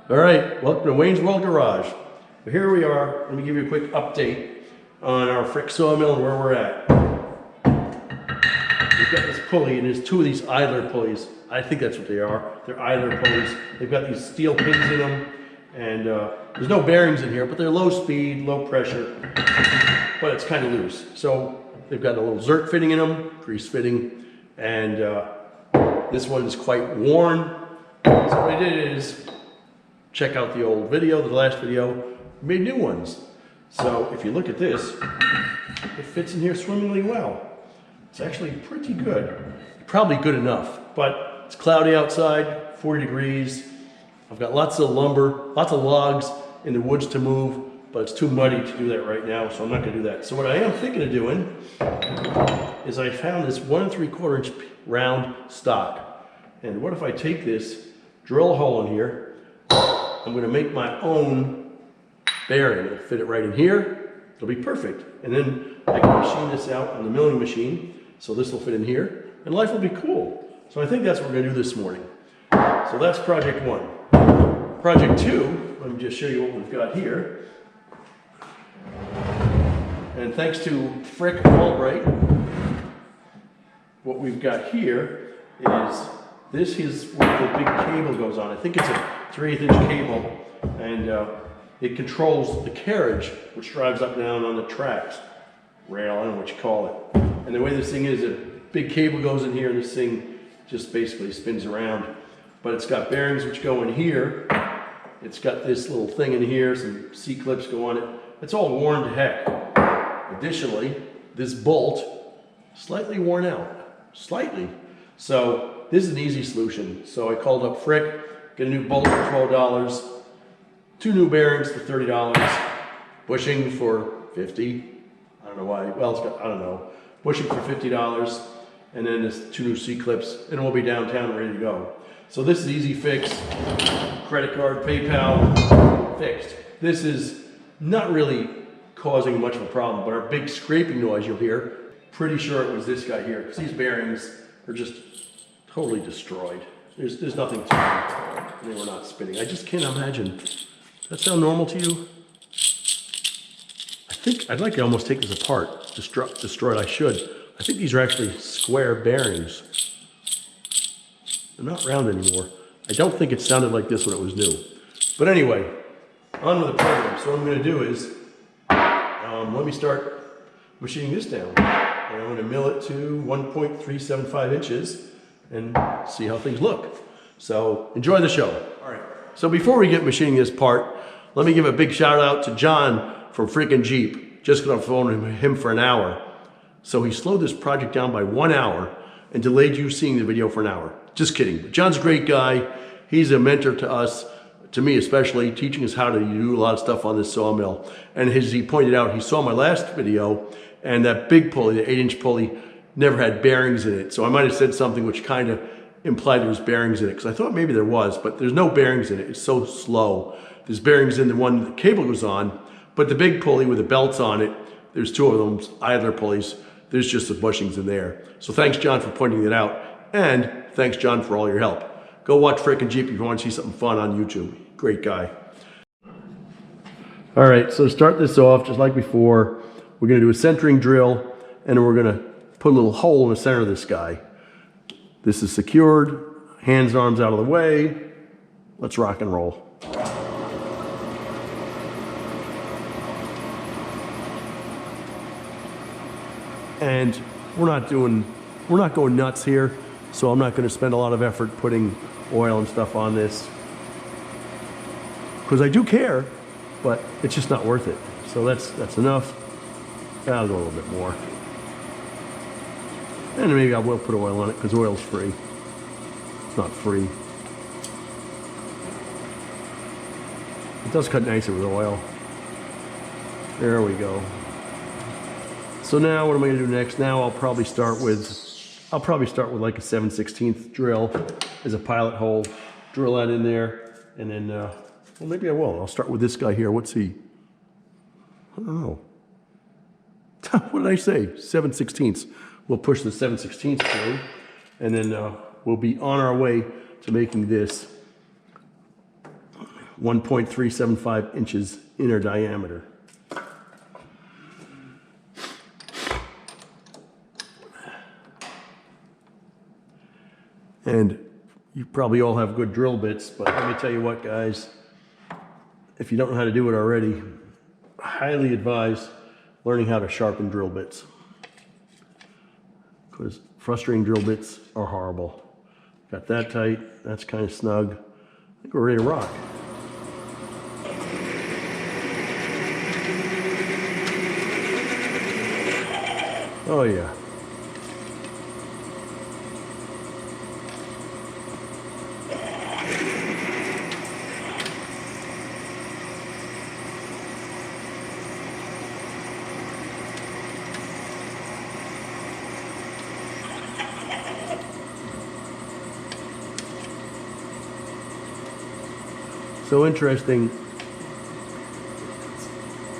All right, welcome to Wayne's World Garage. Well, here we are. Let me give you a quick update on our Frick Sawmill and where we're at. We've got this pulley, and there's two of these idler pulleys. I think that's what they are. They're idler pulleys. They've got these steel pins in them, and there's no bearings in here, but they're low speed, low pressure, but it's kind of loose. So they've got a little zert fitting in them, grease fitting, and this one is quite worn. So what I did is check out the old video, the last video, made new ones. So if you look at this, it fits in here swimmingly well. It's actually pretty good. Probably good enough, but it's cloudy outside, 40 degrees. I've got lots of lumber, lots of logs in the woods to move, but it's too muddy to do that right now, so I'm not gonna do that. So what I am thinking of doing is I found this 1 3/4 inch round stock. And what if I take this, drill a hole in here, I'm going to make my own bearing. I'll fit it right in here. It'll be perfect. And then I can machine this out on the milling machine. So this will fit in here and life will be cool. So I think that's what we're going to do this morning. So that's project one. Project two, let me just show you what we've got here. And thanks to Frick Sawmill, what we've got here is this is where the big cable goes on. I think it's a 3/8 inch cable, and it controls the carriage, which drives up and down on the tracks. Rail, I don't know what you call it. And the way this thing is, a big cable goes in here, and this thing just basically spins around. But it's got bearings which go in here. It's got this little thing in here, some C-clips go on it. It's all worn to heck. Additionally, this bolt, slightly worn out, slightly. So this is an easy solution. So I called up Frick, get a new bolt for $12, 2 new bearings for $30, bushing for $50. I don't know why. Well, it's got, I don't know. Bushing for $50, and then there's 2 new C-clips, and we'll be downtown ready to go. So this is easy fix. Credit card, PayPal, fixed. This is not really causing much of a problem, but our big scraping noise you'll hear, pretty sure it was this guy here, because these bearings are just totally destroyed. There's nothing to them. They were not spinning. I just can't imagine. Does that sound normal to you? I think I'd like to almost take this apart. Destroy it, I should. I think these are actually square bearings. They're not round anymore. I don't think it sounded like this when it was new. But anyway, on with the program. So what I'm gonna do is, let me start machining this down. And I'm gonna mill it to 1.375 inches and see how things look. So enjoy the show. All right. So before we get machining this part, let me give a big shout out to John from Frick Jeep. Just got on the phone with him for an hour. So he slowed this project down by 1 hour and delayed you seeing the video for an hour. Just kidding. But John's a great guy. He's a mentor to us, to me especially, teaching us how to do a lot of stuff on this sawmill. And as he pointed out, he saw my last video, and that big pulley, the 8-inch pulley, never had bearings in it. So I might have said something which kind of implied there was bearings in it, because I thought maybe there was, but there's no bearings in it. It's so slow. There's bearings in the one the cable goes on, but the big pulley with the belts on it, there's 2 of them, idler pulleys. There's just the bushings in there. So thanks, John, for pointing that out. And thanks, John, for all your help. Go watch Frick Jeep if you want to see something fun on YouTube. Great guy. All right, so to start this off, just like before, we're gonna do a centering drill, and then we're gonna put a little hole in the center of this guy. This is secured, hands and arms out of the way. Let's rock and roll. And we're not going nuts here, so I'm not gonna spend a lot of effort putting oil and stuff on this, because I do care, but it's just not worth it. So that's enough. I'll go a little bit more. And maybe I will put oil on it, because oil's free. It's not free. It does cut nicer with oil. There we go. So now what am I gonna do next? Now I'll probably start with like a 7/16 drill as a pilot hole. Drill that in there, and then, well, maybe I will. I'll start with this guy here. What's he? I don't know. What did I say? 7/16. We'll push the 7/16 through, and then we'll be on our way to making this 1.375 inches inner diameter. And you probably all have good drill bits, but let me tell you what, guys, if you don't know how to do it already, I highly advise learning how to sharpen drill bits, because frustrating drill bits are horrible. Got that tight, that's kind of snug. I think we're ready to rock. Oh yeah. So interesting,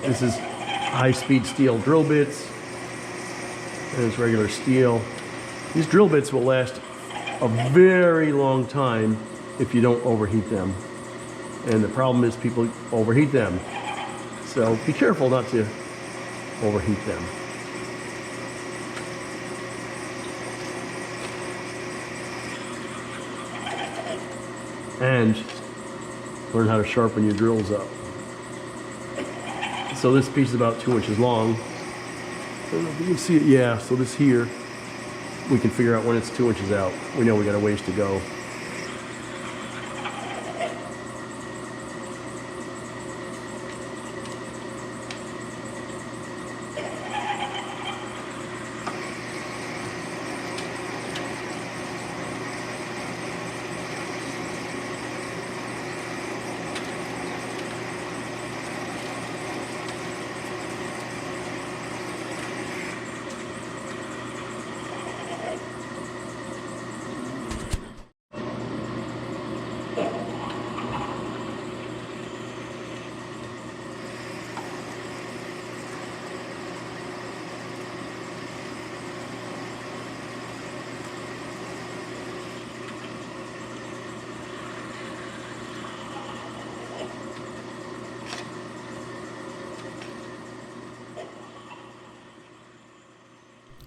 this is high-speed steel drill bits, and it's regular steel. These drill bits will last a very long time if you don't overheat them. And the problem is people overheat them. So be careful not to overheat them. And learn how to sharpen your drills up. So this piece is about 2 inches long. I don't know if you can see it. Yeah, so this here, we can figure out when it's 2 inches out. We know we got a ways to go.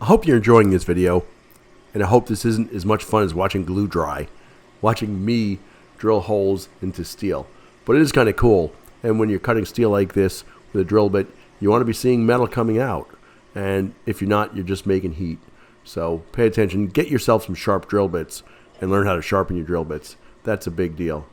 I hope you're enjoying this video, and I hope this isn't as much fun as watching glue dry, watching me drill holes into steel. But it is kind of cool, and when you're cutting steel like this with a drill bit, you want to be seeing metal coming out, and if you're not, you're just making heat. So pay attention, get yourself some sharp drill bits, and learn how to sharpen your drill bits. That's a big deal.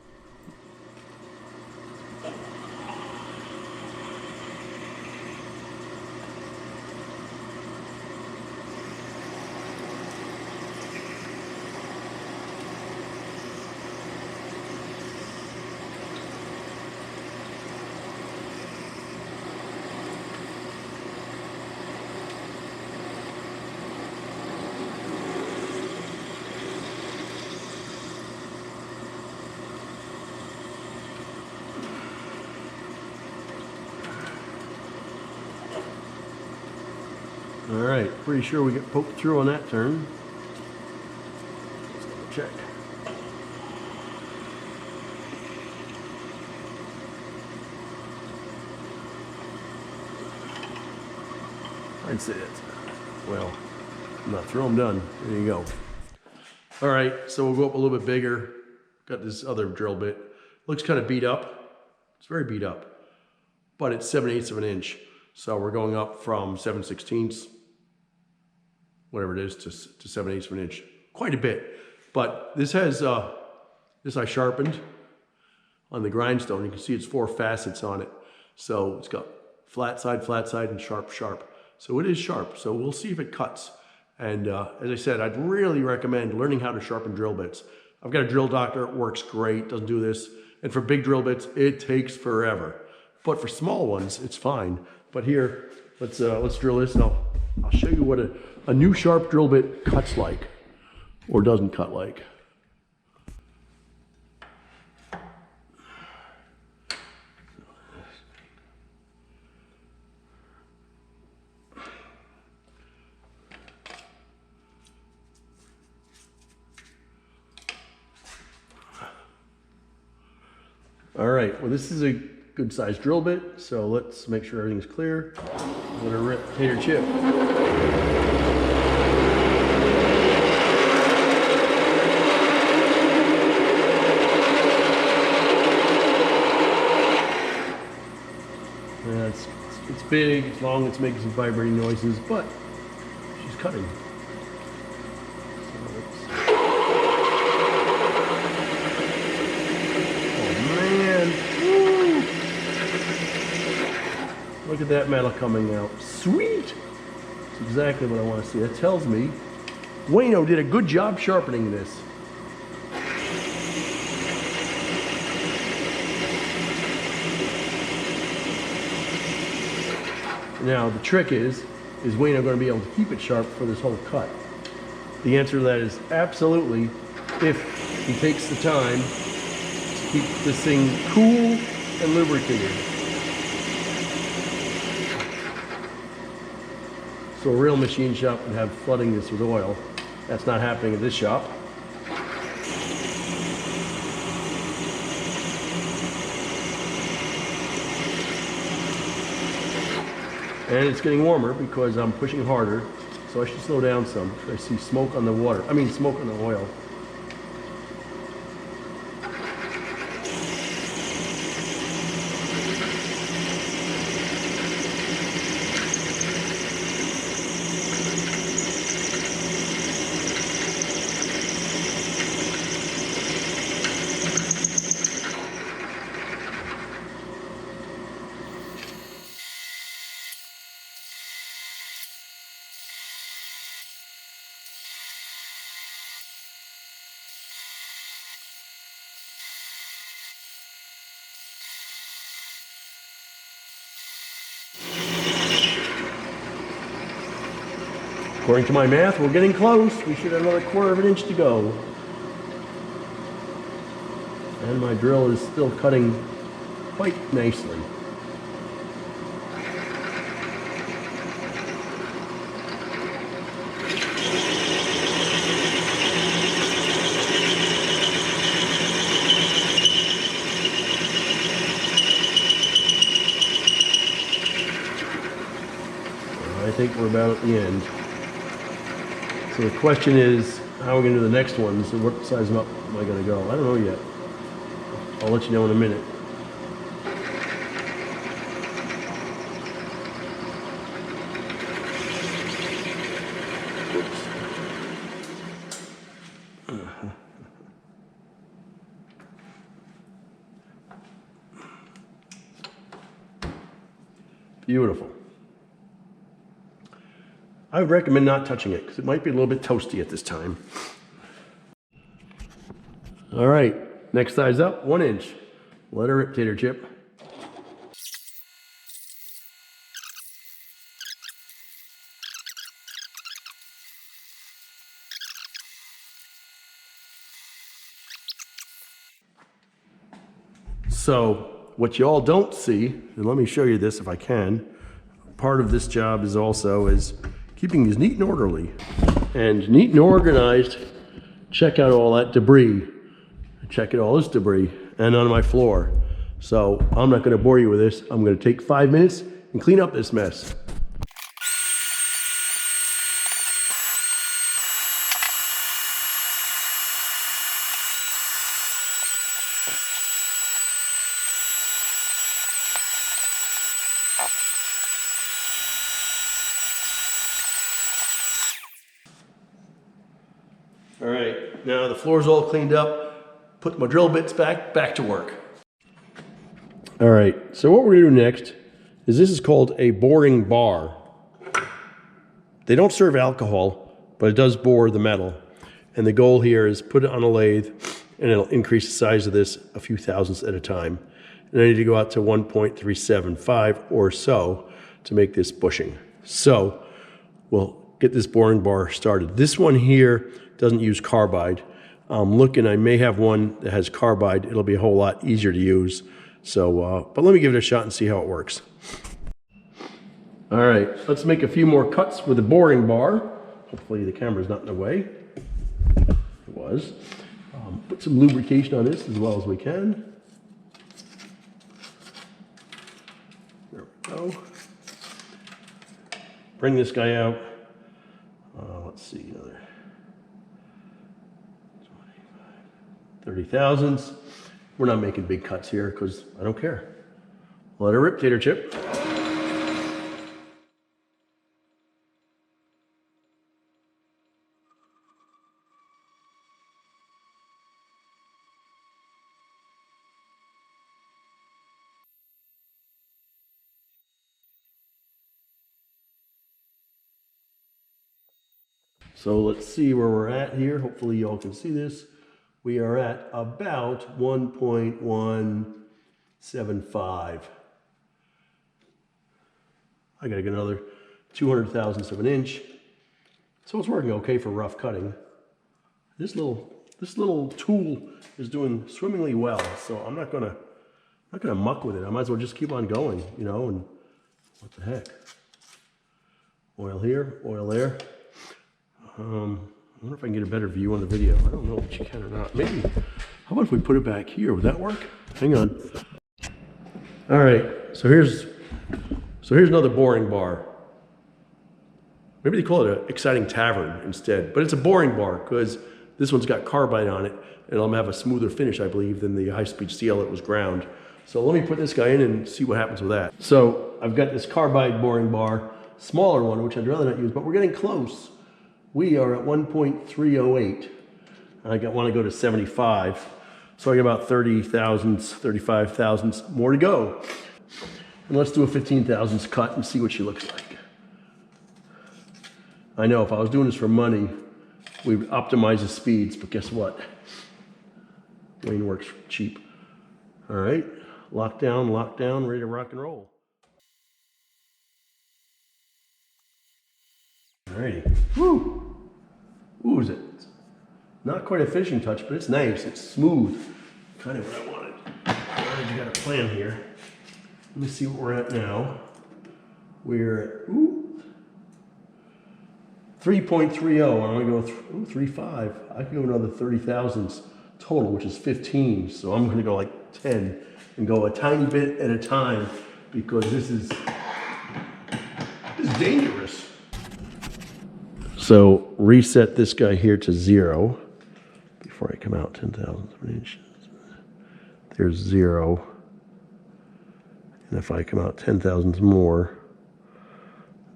All right, pretty sure we got poked through on that turn. Let's double check. I'd say it. Well, I'm not through, I'm done. There you go. All right, so we'll go up a little bit bigger. Got this other drill bit. Looks kind of beat up. It's very beat up, but it's 7/8 of an inch. So we're going up from 7/16, whatever it is, to 7/8 of an inch. Quite a bit. But this has, this I sharpened on the grindstone. You can see it's 4 facets on it. So it's got flat side, and sharp, sharp. So it is sharp. So we'll see if it cuts. And as I said, I'd really recommend learning how to sharpen drill bits. I've got a drill doctor, it works great, doesn't do this. And for big drill bits, it takes forever. But for small ones, it's fine. But here, let's drill this, and I'll show you what a new sharp drill bit cuts like, or doesn't cut like. All right, well this is a good sized drill bit, so let's make sure everything's clear. With a rotator chip. Yeah, it's big, it's long, it's making some vibrating noises, but she's cutting. Look at that metal coming out. Sweet! That's exactly what I want to see. That tells me Wayno did a good job sharpening this. Now the trick is Wayno going to be able to keep it sharp for this whole cut? The answer to that is absolutely, if he takes the time to keep this thing cool and lubricated. So a real machine shop would have flooding this with oil. That's not happening at this shop. And it's getting warmer because I'm pushing harder, so I should slow down some. I see smoke on the water, smoke on the oil. According to my math, we're getting close. We should have another 1/4 of an inch to go. And my drill is still cutting quite nicely. I think we're about at the end. So the question is, how are we going to do the next ones, and what size up am I going to go? I don't know yet. I'll let you know in a minute. Beautiful. I would recommend not touching it because it might be a little bit toasty at this time. All right, next size up, 1 inch. Letter rotator chip. So what you all don't see, and let me show you this if I can, part of this job is also keeping these neat and orderly. And neat and organized, check out all that debris. Check out all this debris and on my floor. So I'm not gonna bore you with this. I'm gonna take 5 minutes and clean up this mess. All right, now the floor's all cleaned up, put my drill bits back to work. All right, so what we're gonna do next is this is called a boring bar. They don't serve alcohol, but it does bore the metal. And the goal here is put it on a lathe and it'll increase the size of this a few thousandths at a time. And I need to go out to 1.375 or so to make this bushing. So we'll get this boring bar started. This one here doesn't use carbide. I'm looking, I may have one that has carbide. It'll be a whole lot easier to use. So, but let me give it a shot and see how it works. All right, let's make a few more cuts with the boring bar. Hopefully the camera's not in the way. It was. Put some lubrication on this as well as we can. go. Bring this guy out. Let's see, another 30 thousandths. We're not making big cuts here because I don't care. Let her rip, tater chip. So let's see where we're at here. Hopefully y'all can see this. We are at about 1.175. I gotta get another 200 thousandths of an inch. So it's working okay for rough cutting. This little tool is doing swimmingly well. So I'm not gonna muck with it. I might as well just keep on going, you know, and what the heck. Oil here, oil there. I wonder if I can get a better view on the video. I don't know if you can or not. Maybe. How about if we put it back here? Would that work? Hang on. All right. So here's another boring bar. Maybe they call it an exciting tavern instead. But it's a boring bar because this one's got carbide on it, and I'm gonna have a smoother finish, I believe, than the high-speed steel that was ground. So let me put this guy in and see what happens with that. So I've got this carbide boring bar, smaller one, which I'd rather not use, but we're getting close. We are at 1.308. I want to go to 75. So I got about 30 thousandths, 35 thousandths more to go. And let's do a 15 thousandths cut and see what she looks like. I know if I was doing this for money, we would optimize the speeds, but guess what? Wayne works cheap. All right, lock down, ready to rock and roll. Alrighty. Woo! Ooh, is it? Not quite a finishing touch, but it's nice. It's smooth. Kind of what I wanted. Alright, you got a plan here. Let me see what we're at now. We're at 3.30. I'm gonna go 3.5. I can go another 30 thousandths total, which is 15. So I'm gonna go like 10 and go a tiny bit at a time because this is dangerous. So reset this guy here to 0 before I come out 10 thousandths of an inch. There's 0. And if I come out 10 thousandths more,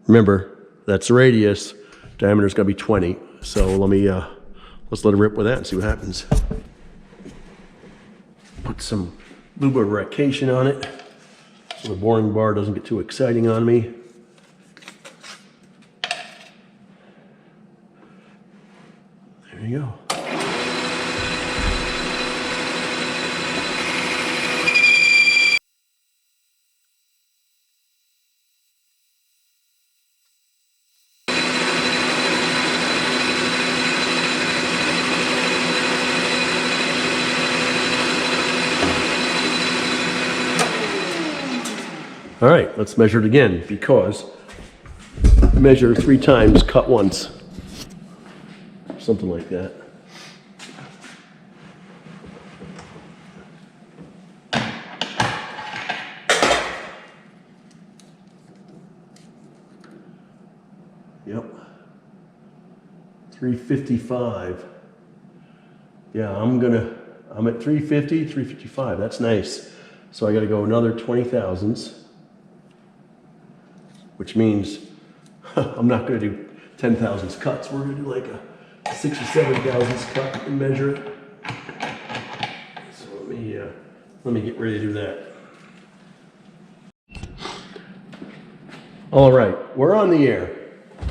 remember, that's the radius. Diameter's gotta be 20. So let's let it rip with that and see what happens. Put some lubrication on it so the boring bar doesn't get too exciting on me. There you go. All right, let's measure it again because measure 3 times, cut once. Something like that. Yep. 355. Yeah, I'm at 350, 355. That's nice. So I got to go another 20 thousandths, which means I'm not going to do 10 thousandths cuts. We're going to do like a 6 or 7 thousandths cut and measure it. So let me get ready to do that. All right, we're on the air.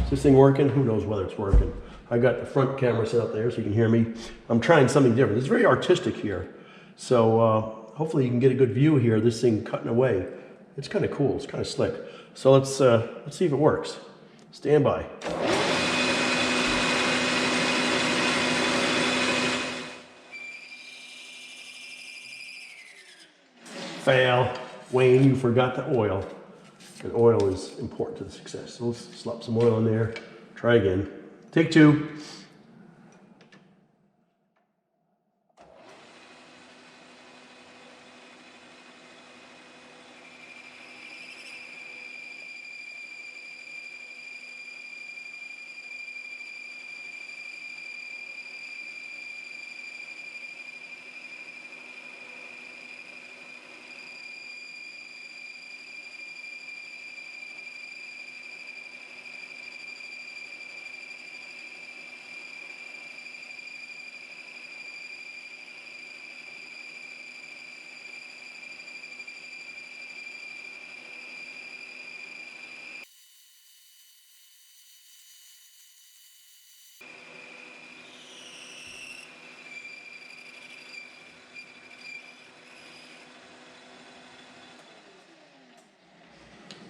Is this thing working? Who knows whether it's working. I got the front camera set up there so you can hear me. I'm trying something different. It's very artistic here. So hopefully you can get a good view here, this thing cutting away. It's kind of cool, it's kind of slick. So let's see if it works. Stand by. Fail. Wayne, you forgot the oil. And oil is important to the success. So let's slap some oil in there. Try again. Take 2.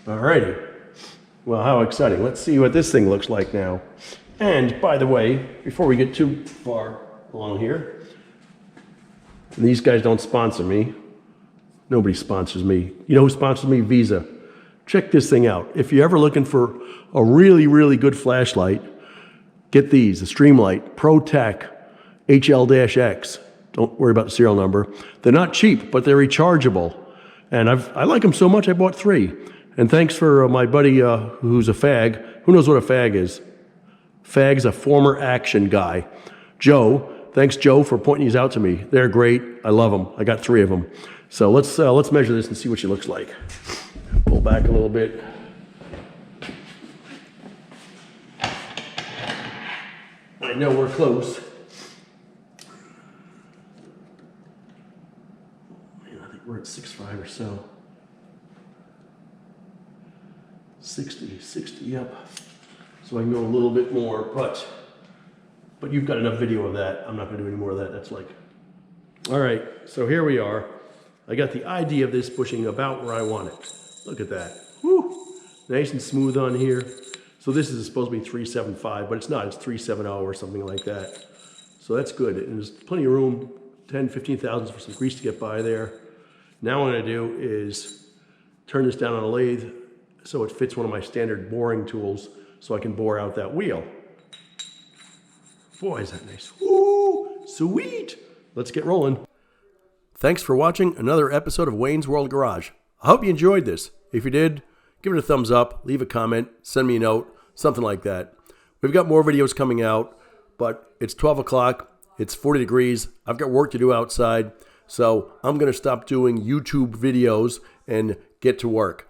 Alrighty. Well, how exciting. Let's see what this thing looks like now. And by the way, before we get too far along here, these guys don't sponsor me. Nobody sponsors me. You know who sponsors me? Visa. Check this thing out. If you're ever looking for a really, really good flashlight, get these, the Streamlight Pro Tech HL-X. Don't worry about the serial number. They're not cheap, but they're rechargeable. And I like them so much I bought 3. And thanks for my buddy who's a fag. Who knows what a fag is? Fag's a former action guy. Joe. Thanks, Joe, for pointing these out to me. They're great. I love them. I got 3 of them. So let's measure this and see what she looks like. Pull back a little bit. I know we're close. Man, I think we're at 6'5" or so. 60, yep. So I can go a little bit more, but you've got enough video of that. I'm not gonna do any more of that. That's like, all right, so here we are. I got the idea of this bushing about where I want it. Look at that. Woo! Nice and smooth on here. So this is supposed to be 375, but it's not. It's 370 or something like that. So that's good. And there's plenty of room, 10, 15 thousandths for some grease to get by there. Now what I'm gonna do is turn this down on a lathe so it fits one of my standard boring tools so I can bore out that wheel. Boy, is that nice. Woo! Sweet! Let's get rolling. Thanks for watching another episode of Wayne's World Garage. I hope you enjoyed this. If you did, give it a thumbs up, leave a comment, send me a note, something like that. We've got more videos coming out, but it's 12 o'clock, it's 40 degrees, I've got work to do outside, so I'm going to stop doing YouTube videos and get to work.